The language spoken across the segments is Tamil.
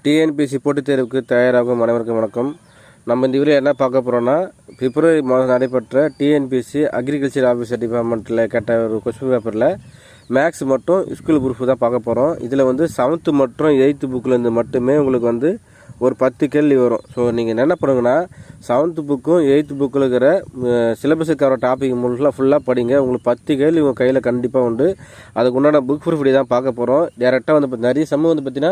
டிஎன்பிஎஸ்சி போட்டித் தேர்வுக்கு தயாராகும் அனைவருக்கும் வணக்கம். நம்ம இந்த வீடியோ என்ன பார்க்க போகிறோன்னா, பிப்ரவரி மாதம் நடைபெற்ற டிஎன்பிஎஸ்சி அக்ரிகல்ச்சர் ஆஃபீஸர் டிபார்ட்மெண்ட்டில் கேட்ட ஒரு கொஸ்டின் பேப்பரில் மேக்ஸ் மட்டும் ஸ்கூல் குரூப் தான் பார்க்க போகிறோம். இதில் வந்து 7th மற்றும் 8th புக்கிலேருந்து மட்டுமே உங்களுக்கு ஒரு 10 கேள்வி வரும். ஸோ நீங்கள் என்ன பண்ணுங்கன்னா 7th புக்கும் 8th புக்கில் இருக்கிற சிலபஸுக்கு வர டாபிக் ஃபுல்லாக படிங்க. உங்களுக்கு 10 கேள்வி உங்கள் கையில் கண்டிப்பாக உண்டு. அதுக்கு உண்டான புக் ப்ரூஃப் தான் பார்க்க போகிறோம். டேரெக்டாக நிறைய சம்ம பார்த்தீங்கன்னா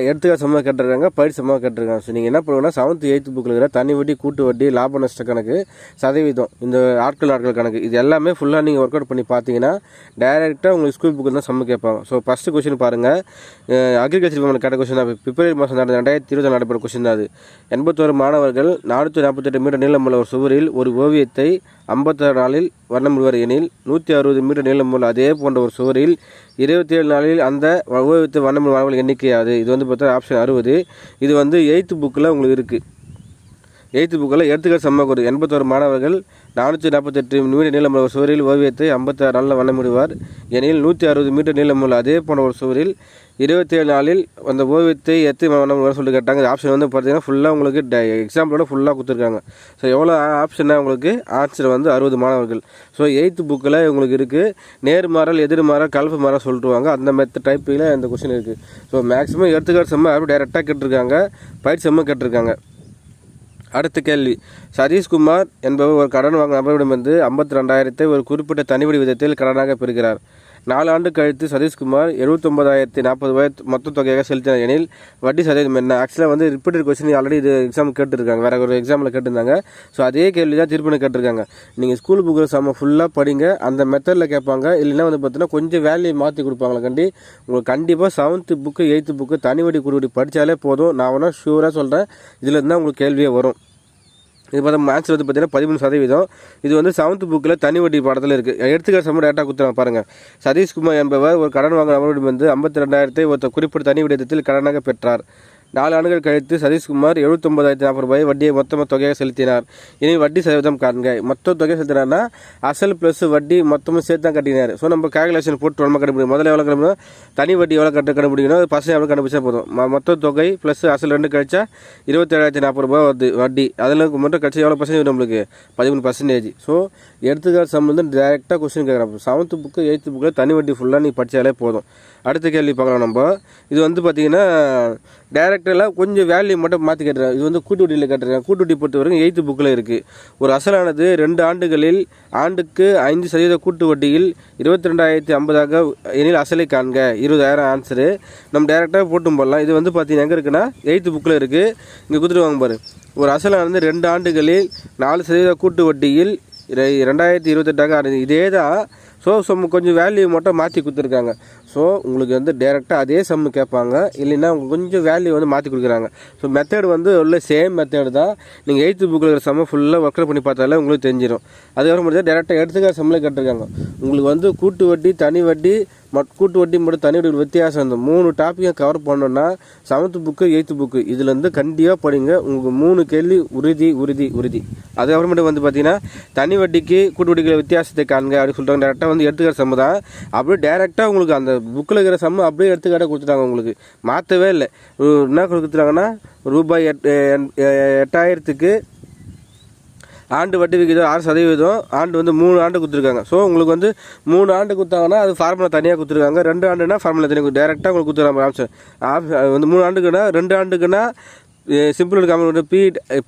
எடுத்துக்காட்டு சம்ம கேட்டிருக்காங்க, பயிர் சம்ம கேட்டிருக்காங்க. ஸோ நீங்கள் என்ன பண்ணுங்கன்னா 7th 8th புக்கில் இருக்கிற தனி வட்டி, கூட்டு வட்டி, லாப நஷ்ட கணக்கு, சதவீதம், இந்த ஆட்கள் கணக்கு, இது எல்லாமே ஃபுல்லாக நீங்கள் ஒர்க் அவுட் பண்ணி பார்த்தீங்கன்னா டேரெக்டாக உங்களுக்கு ஸ்கூல் புக்கு தான் சம்ம கேட்பாங்க. ஸோ ஃபஸ்ட்டு கொஸ்டின் பாருங்கள். அக்ரிகல்ச்சர் டிபார்ட்மெண்ட் கேட்ட கொஸ்டின் தான். பிப்ரவரி மாதம் 2020 நடைபெற்ற கொஸ்டின் தான் அது. 81 மாணவர்கள் 448 மீட்டர் நீளமுள்ள ஒரு சுவரில் ஒரு ஓவியத்தை 56 நாளில் வண்ணமிடுவார் எனில் 160 மீட்டர் நீளமுள்ள அதே போன்ற ஒரு சுவரில் 27 நாளில் அந்த ஓவியத்தை வண்ணமிடும் மாணவர்கள் எண்ணிக்கையாது. இது பார்த்தா ஆப்ஷன் 60. இது 8th புக்கில் உங்களுக்கு இருக்குது. 8th புக்கில் எடுத்துக்காட்டு சம்ம ஒரு 81 மாணவர்கள் 448 மீட்டர் நீளமுள்ள ஒரு சுவரில் ஓவியத்தை 56 நாளில் வண்ணமிடுவார் எனில் 160 மீட்டர் நீளமுள்ள அதே போன்ற ஒரு சுவரில் 27 நாளில் அந்த ஓவியத்தை எத்தனை வண்ணம் சொல்லி கேட்டாங்க. ஆப்ஷன் பார்த்தீங்கன்னா ஃபுல்லாக உங்களுக்கு எக்ஸாம்பிளோட ஃபுல்லாக கொடுத்துருக்காங்க. ஸோ எவ்வளோ ஆப்ஷனாக உங்களுக்கு ஆன்சர் 60 மாணவர்கள். ஸோ 8th புக்கில் உங்களுக்கு இருக்குது. நேர்மாறல், எதிர்மாறல், கலப்பு மாறல் சொல்லிட்டுவாங்க. அந்த மெத்தட் டைப்பில் இந்த கொஸ்டின் இருக்குது. ஸோ மேக்ஸிமம் எடுத்துக்காட்டு செம்ம அப்படி டைரெக்டாக கேட்டிருக்காங்க, பயிற்சி செம்ம கேட்டிருக்காங்க. அடுத்த கேள்வி. சதீஷ்குமார் என்பவர் ஒரு கடன் வாங்க நபரிடமிருந்து 52,000 ஒரு குறிப்பிட்ட தனிவடி விதத்தில் கடனாக பெறுகிறார். 4 ஆண்டு கழித்து சதீஷ்குமார் 79,040 மொத்த தொகையாக செலுத்தினார் எனில் வட்டி சதவீதம் என்ன? ஆக்சுவலாக ரிப்பீட்டட் கொஸ்டின் ஆல்ரெடி இது எக்ஸாம் கேட்டிருக்காங்க, வேறு ஒரு எக்ஸாமில் கேட்டிருந்தாங்க. ஸோ அதே கேள்வி தான் திருப்பி கேட்டிருக்காங்க. நீங்கள் ஸ்கூல் புக்கில் ஃபுல்லாக படிங்க, அந்த மெத்தடில் கேட்பாங்க. இல்லைன்னா பார்த்தீங்கன்னா கொஞ்சம் வேலையை மாற்றி கொடுப்பாங்களா கண்டி. உங்களுக்கு கண்டிப்பாக 7th book 8th book தனிவடி Kuruvadi படித்தாலே போதும். நான் வேணா ஷூராக சொல்கிறேன், இதில் இருந்தால் உங்களுக்கு கேள்வியே வரும். இது பார்த்தா ஆன்சர் பார்த்தீங்கன்னா 13%. இது 7th புக்கில் தனி வட்டி பாடத்தில் இருக்குது. எடுத்துக்காட்டு சம்ம டேட்டா கொடுத்துறாங்க பாருங்கள். சதீஷ்குமார் என்பவர் ஒரு கடன் வாங்க நபரிடமிருந்து 52,000 ஒரு குறிப்பிட்ட தனி விடத்தில் கடனாக பெற்றார். 4 ஆண்டுகள் கழித்து சதீஷ்குமார் 79,040 வட்டியை மொத்தமாக தொகையாக செலுத்தினார். இனி வட்டி சதவீதம் காண்க. மொத்த தொகையை செலுத்தினார்னா அசல் ப்ளஸ் வட்டி மொத்தமும் சேர்த்து தான் கட்டினார். ஸோ நம்ம கேல்குலேஷன் போட்டு நம்ம கண்டுபிடிக்கும். முதல்ல எவ்வளோ கண்டுபிடிக்கணும், தனி வட்டி எவ்வளோ கண்டுபிடிக்கணும், அது பர்சன்ட் எவ்வளோ கண்டுபிடிச்சா போதும். மொத்த தொகை ப்ளஸ் அசல் 2 கழிச்சா 27,040 வருது வட்டி. அதில் மட்டும் கழிச்சா எவ்வளோ பர்சன்டேஜ் நம்மளுக்கு 13%. ஸோ எடுத்துக்காட்டு சம்பந்தம் டேரெக்டாக கொஸ்டின் கேட்குறாங்க. 7th புக்கு 8th புக்கில் தனி வட்டி ஃபுல்லாக நீங்கள் படித்தாலே போதும். அடுத்த கேள்வி பார்க்கலாம் நம்ம. இது பார்த்தீங்கன்னா டேரக்டரில் கொஞ்சம் வேல்யூ மட்டும் மாற்றி கேட்டுருக்காங்க. இது கூட்டு வட்டியில் கேட்டிருக்காங்க. கூட்டு வட்டி பொறுத்த வரைக்கும் 8th புக்கில் இருக்குது. ஒரு அசலானது 2 ஆண்டுகளில் ஆண்டுக்கு 5% கூட்டு வட்டியில் 22,050 எனில் அசலை காண்க. 20,000 ஆன்சரு. நம்ம டேரெக்டாக போட்டும் போடலாம். இது பார்த்தீங்கன்னா எங்கே இருக்குன்னா 8th புக்கில் இருக்குது. இங்கே கொடுத்துருவாங்க பாரு. ஒரு அசலானது 2 ஆண்டுகளில் 4% கூட்டு வட்டியில் 2,028 இதே தான். ஸோ கொஞ்சம் வேல்யூ மட்டும் மாற்றி கொடுத்துருக்காங்க. ஸோ உங்களுக்கு டேரெக்டாக அதே சம்மு கேட்பாங்க, இல்லைன்னா கொஞ்சம் வேல்யூ மாற்றி கொடுக்குறாங்க. ஸோ மெத்தட் உள்ள சேம் மெத்தட் தான். நீங்கள் 8th புக்கில் இருக்கிற சம்ம ஃபுல்லாக ஒர்க் பண்ணி பார்த்தாலே உங்களுக்கு தெரிஞ்சிடும். அதுக்கப்புறம் மட்டும் டேரெக்டாக எடுத்துக்காட்டு சம்மில் கேட்டிருக்காங்க. உங்களுக்கு கூட்டு வட்டி, தனி வட்டி, கூட்டு வட்டி மட்டும் தனி வட்டி வித்தியாசம். இந்த 3 டாப்பிக்கை கவர் பண்ணோன்னா 7th புக்கு 8th புக்கு இதுலேருந்து கண்டிப்பாக படிங்க. உங்களுக்கு 3 கேள்வி உறுதி உறுதி உறுதி. அதுக்கப்புறமேட்டு பார்த்தீங்கன்னா தனி வட்டிக்கு கூட்டு வட்டிக்கு வித்தியாசத்தை காண்க அப்படின்னு சொல்லிட்டாங்க. டேரெக்டாக எடுத்துக்காட்டு சம்மு தான். அப்படியே டேரெக்டாக உங்களுக்கு அந்த புக்கில் இருக்கிற சம்மு அப்படியே எடுத்துக்காட்டாக கொடுத்துட்டாங்க. உங்களுக்கு மாற்றவே இல்லை. என்ன கொடுத்துட்டாங்கன்னா ரூபாய் 8,000க்கு ஆண்டு வட்டி விகிதம் 6%. ஆண்டு 3 ஆண்டு கொடுத்துருக்காங்க. ஸோ உங்களுக்கு 3 ஆண்டு கொடுத்தாங்கன்னா அது ஃபார்முலா தனியாக கொடுத்துருக்காங்க. 2 ஆண்டுனா ஃபார்முலா தனியாக டேரெக்டாக உங்களுக்கு கொடுத்துருக்காங்க. ஆப்ஷன் 3 ஆண்டுக்குன்னா 2 ஆண்டுக்குன்னா சிம்பிள் எடுக்காமல்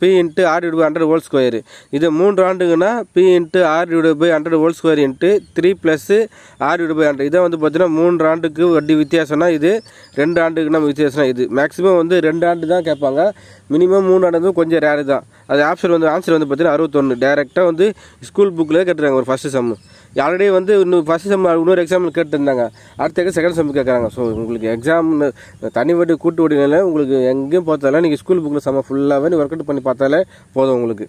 P into R divide by 100 whole square. இது 3 ஆண்டுக்குன்னா P into R divide by 100 whole square into 3 + R divide by 100. இதை பார்த்தீங்கன்னா 3 ஆண்டுக்கு வட்டி வித்தியாசம்னா இது, 2 ஆண்டுக்குன்னா வித்தியாசம்னா இது. மேக்ஸிமம் 2 ஆண்டு தான் கேட்பாங்க. மினிமம் 3 ஆண்டு கொஞ்சம் ரேரு தான். அது ஆப்ஷன் ஆன்சர் பார்த்தீங்கன்னா 61. டேரெக்டாக ஸ்கூல் புக்கில் கேட்டுருக்காங்க. ஒரு ஃபஸ்ட்டு சம்மு ஆல்ரெடி இன்னும் ஃபஸ்ட் செம் இன்னொரு எக்ஸாம்பிள் கேட்டுருந்தாங்க. அடுத்த செகண்ட் செம் கேட்குறாங்க. ஸோ உங்களுக்கு எக்ஸாம் தனி வட்டி கூட்டு வட்டினால உங்களுக்கு எங்கேயும் பார்த்தாலும் நீங்கள் ஸ்கூல் புக்கில் செம்ம ஃபுல்லாகவே ஒர்க் அவுட் பண்ணி பார்த்தாலே போதும் உங்களுக்கு.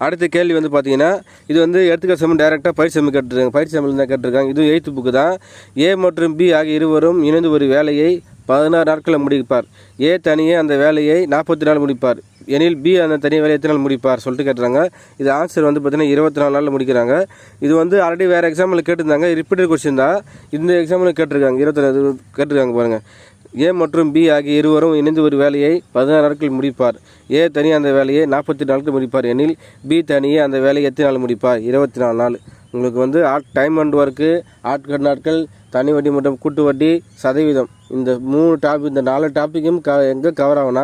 அடுத்த கேள்வி பார்த்தீங்கன்னா இது எடுத்துக்காட்டு செம்மு டேரெக்டாக பயிற்சி செம்மு கேட்டிருக்காங்க. பயிற்சி செம்மில் தான் கேட்டிருக்காங்க. இது 8th புக்கு தான். ஏ மற்றும் பி ஆகிய இருவரும் இணைந்து ஒரு வேலையை 16 நாட்களில் முடிப்பார். ஏ தனியே அந்த வேலையை 40 நாள் முடிப்பார் எனில் பி அந்த தனி வேலையை எத்தனை நாள் முடிப்பார் சொல்லிட்டு கேட்டுறாங்க. இது ஆன்சர் பார்த்தீங்கன்னா 24 நாளில் முடிக்கிறாங்க. இது ஆல்ரெடி வேறு எக்ஸாம்பிள் கேட்டிருந்தாங்க. ரிப்பீட்டட் கொஸ்டின் தான். இந்த எக்ஸாம்பிள் கேட்டிருக்காங்க. 24 கேட்டிருக்காங்க பாருங்கள். ஏ மற்றும் பி ஆகிய இருவரும் இணைந்து ஒரு வேலையை 16 நாட்கள் முடிப்பார். ஏ தனியாக அந்த வேலையை 48 நாட்கள் முடிப்பார் எனில் பி தனியே அந்த வேலையை எத்தனை நாள் முடிப்பார்? 24 நாள். உங்களுக்கு வந்து டைம் அண்ட் ஒர்க்கு, ஆட்கள் நாட்கள், தனி வட்டி மற்றும் கூட்டு வட்டி, சதவீதம், இந்த 3 டாபிக், இந்த 4 டாப்பிக்கும் எங்கே கவர் ஆகும்னா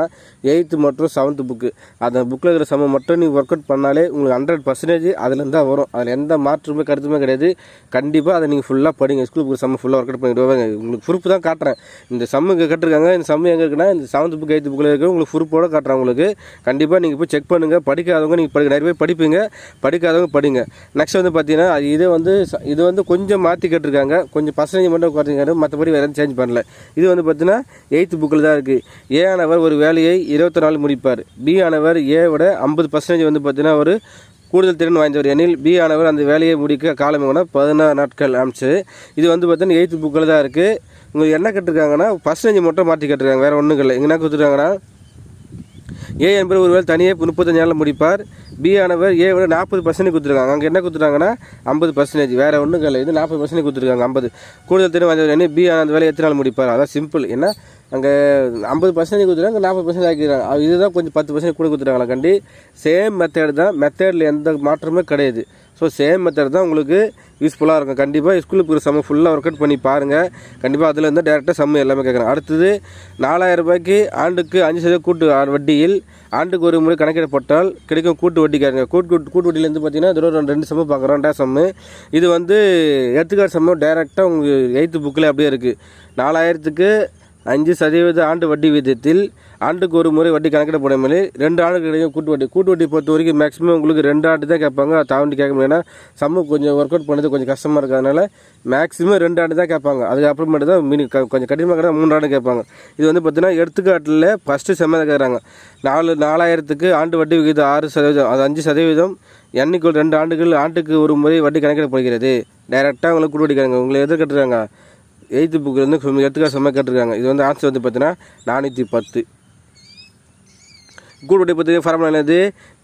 8th மற்றும் 7th புக்கு. அந்த புக்கில் இருக்கிற சம்ம மட்டும் நீங்கள் ஒர்க் அவுட் பண்ணாலே உங்களுக்கு 100% அதுலேருந்து தான் வரும். அதில் எந்த மாற்றமே கருத்துமே கிடையாது. கண்டிப்பாக அதை நீங்கள் ஃபுல்லாக படிங்க. ஸ்கூல் புக் சம்ம ஃபுல்லாக ஒர்க் அவுட் பண்ணிடுவாங்க. உங்களுக்கு ப்ரூஃப் தான் காட்டுறேன். இந்த சம்முக்கு கட்டிருக்காங்க. இந்த சம்மு எங்கே இருக்குன்னா இந்த 7th புக் 8th புக்கில் இருக்குது. உங்களுக்கு ப்ரூஃபோட காட்டுறேன். உங்களுக்கு கண்டிப்பாக நீங்கள் போய் செக் பண்ணுங்கள். படிக்காதவங்க நீங்கள் நிறைய பேர் படிப்பீங்க, படிக்காதவங்க படிங்க. நெக்ஸ்ட் வந்து பார்த்தீங்கன்னா இது வந்து கொஞ்சம் மாற்றி கட்டிருக்காங்க. கொஞ்சம் பர்சன்டேஜ் மட்டும் குறைச்சிருக்காங்க. மற்றபடி வேறு எதுவும் சேஞ்ச் பண்ணல. இது வந்து பார்த்தீங்கன்னா 8th புக்கில் தான் இருக்குது. ஏ ஆனவர் ஒரு வேலையை 24 நாள் முடிப்பார். பி ஆனவர் ஏ விட 50% வந்து பார்த்தீங்கன்னா ஒரு கூடுதல் திறன் வாய்ந்தவர் எனில் பி ஆனவர் அந்த வேலையை முடிக்க காலம் 16 நாட்கள் ஆமிச்சு. இது வந்து பார்த்தீங்கன்னா 8th புக்கில் தான் இருக்குது. உங்களுக்கு என்ன கட்டிருக்காங்கன்னா பர்சன்டேஜ் மட்டும் மாற்றி கட்டிருக்காங்க. வேறு ஒன்றும் இல்லை. என்ன கொடுத்துருக்காங்கன்னா ஏ என்பவர் ஒருவேளை தனியாக 35 நாளில் முடிப்பார். பி ஆனவர் ஏ விட 40% கொடுத்துருக்காங்க. அங்கே என்ன கொடுத்துருக்காங்கன்னா 50%. வேறு ஒன்றும் இல்லை. இது 40% கொடுத்துருக்காங்க. 50 கூடுதல் திறன் வாய்ந்தவர் எனில் பி ஆன அந்த வேலையை எத்தனை நாள் முடிப்பார்? அதான் சிம்பிள். ஏன்னா அங்கே 50% கொடுத்துருக்காங்க, 40% ஆக்கிடுறாங்க. இதுதான் கொஞ்சம் 10% கூட கொடுத்துருக்காங்களா கண்டி. சேம் மெத்தட் தான். மெத்தடில் எந்த மாற்றமே கிடையாது. ஸோ சேம் மெத்தட் தான் உங்களுக்கு யூஸ்ஃபுல்லாக இருக்கும். கண்டிப்பாக ஸ்கூலுக்கு போகிற சம்ம ஃபுல்லாக ஒர்க் அவுட் பண்ணி பாருங்கள். கண்டிப்பாக அதில் வந்து டேரெக்டாக சம்ம எல்லாமே கேட்குறேன். அடுத்தது 4000 ரூபாய்க்கு ஆண்டுக்கு 5% கூட்டு வட்டியில் ஆண்டுக்கு ஒரு முறை கணக்கிடப்பட்டால் கிடைக்கும் கூட்டு வட்டி கேட்குங்க. கூட்டு வட்டியிலேருந்து பார்த்தீங்கன்னா இதோட 2 சம்மு பார்க்குறோம். 2 சம்மு. இது வந்து எடுத்துக்காட்டு சம்மு டேரெக்டாக உங்களுக்கு 8th புக்கில் அப்படியே இருக்குது. 4000க்கு 5% ஆண்டு வட்டி விகிதத்தில் ஆண்டுக்கு ஒரு முறை வட்டி கணக்கிடப்படும். 2 ஆண்டுக்கு கிடைக்கும் கூட்டு வட்டி பொறுத்த வரைக்கும் மேக்ஸிமம் உங்களுக்கு 2 ஆண்டு தான் கேட்பாங்க. தாண்டி கேட்க முடியும். ஏன்னா சம்மு கொஞ்சம் ஒர்க் அவுட் பண்ணது கொஞ்சம் கஷ்டமாக இருக்கிறதுனால மேக்ஸிமம் 2 ஆண்டு தான் கேட்பாங்க. அதுக்கப்புறமேட்டு தான் கொஞ்சம் கடினமாக கிடந்தா 3 ஆண்டு கேட்பாங்க. இது வந்து பார்த்தீங்கன்னா எடுத்துக்காட்டில் ஃபஸ்ட்டு செம்ம கேட்குறாங்க. 4000க்கு ஆண்டு வட்டி விகிதம் 6%, அது 5%. எண்ணிக்கை 2 ஆண்டுகள் ஆண்டுக்கு ஒரு முறை வட்டி கணக்கிடப்படுகிறது. டைரெக்டாக உங்களுக்கு கூட்டு வட்டி கேட்குறாங்க. உங்களை எது கட்டுறாங்க? 8th புக்கிலேருந்து எடுத்துக்காட்டு செம்ம கேட்டிருக்காங்க. இது வந்து ஆன்சர் வந்து பார்த்தீங்கன்னா 410. கூட்டு வட்டி பற்றி ஃபார்முலா என்னது?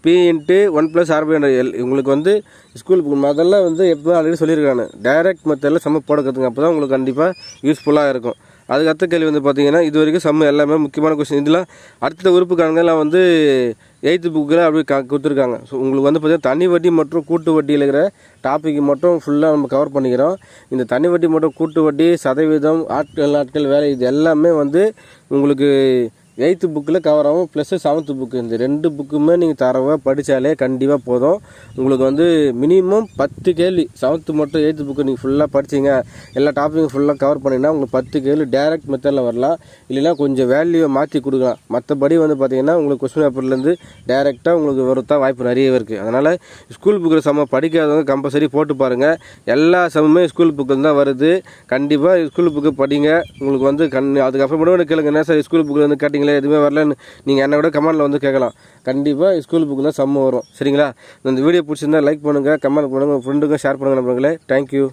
P × 1+R/L. உங்களுக்கு வந்து ஸ்கூல் புக் முதல்ல வந்து எப்போ ஆல்ரெடி சொல்லியிருக்காங்க. டைரக்ட் மெத்தடில் சம்ம போட கற்றுங்க. அப்போ தான் உங்களுக்கு கண்டிப்பாக யூஸ்ஃபுல்லாக இருக்கும். அதுக்கு அடுத்த கேள்வி வந்து பார்த்தீங்கன்னா இது வரைக்கும் சம்ம எல்லாமே முக்கியமான கொஸ்டின். இதெல்லாம் அடுத்த உறுப்பு கணக்கெல்லாம் வந்து 8th புக்கில் அப்படி கொடுத்துருக்காங்க. ஸோ உங்களுக்கு வந்து பார்த்தீங்கன்னா தனி வட்டி மற்றும் கூட்டு வட்டியில் இருக்கிற டாபிக் மட்டும் ஃபுல்லாக நம்ம கவர் பண்ணிக்கிறோம். இந்த தனி வட்டி மற்றும் கூட்டு வட்டி, சதவீதம், நாட்கள் வேலை, இது எல்லாமே வந்து உங்களுக்கு 8th புக்கில் கவர் ஆகும். Plus 7th book. இந்த 2 புக்குமே நீங்கள் தரவாக படித்தாலே கண்டிப்பாக போதும். உங்களுக்கு வந்து மினிமம் 10 கேள்வி 7th மட்டும் 8th புக்கு நீங்கள் ஃபுல்லாக படிச்சிங்க, எல்லா டாப்பிக்கும் ஃபுல்லாக கவர் பண்ணிங்கன்னா உங்களுக்கு 10 கேள்வி டேரக்ட் மெத்தடில் வரலாம். இல்லைன்னா கொஞ்சம் வேல்யூவை மாற்றி கொடுக்கலாம். மற்றபடி வந்து பார்த்தீங்கன்னா உங்களுக்கு கொஸ்டின் பேப்பர்லேருந்து டேரெக்டாக உங்களுக்கு வரத்தான் வாய்ப்பு நிறையவே இருக்குது. அதனால் ஸ்கூல் புக்கில் சம்ம படிக்காதவங்க கம்பல்சரி போட்டு பாருங்கள். எல்லா சம்முமே ஸ்கூல் புக்கில் தான் வருது. கண்டிப்பாக ஸ்கூல் புக்கு படிங்க. உங்களுக்கு வந்து அதுக்கப்புறம் கூட கேளுங்க, என்ன சார் ஸ்கூல் புக்கில் வந்து கேட்டிங்களே எதுவுமே வரலன்னு நீங்கள் என்னை விட கமெண்டில் வந்து கேட்கலாம். கண்டிப்பாக ஸ்கூல் புக்கு தான் சம்ம வரும். சரிங்களா? இந்த வீடியோ பிடிச்சிருந்தா லைக் பண்ணுங்கள், கமெண்ட் பண்ணுங்கள், உங்கள் ஃப்ரெண்டுக்கும் ஷேர் பண்ணுங்கள். நம்புங்களே. தேங்க்யூ.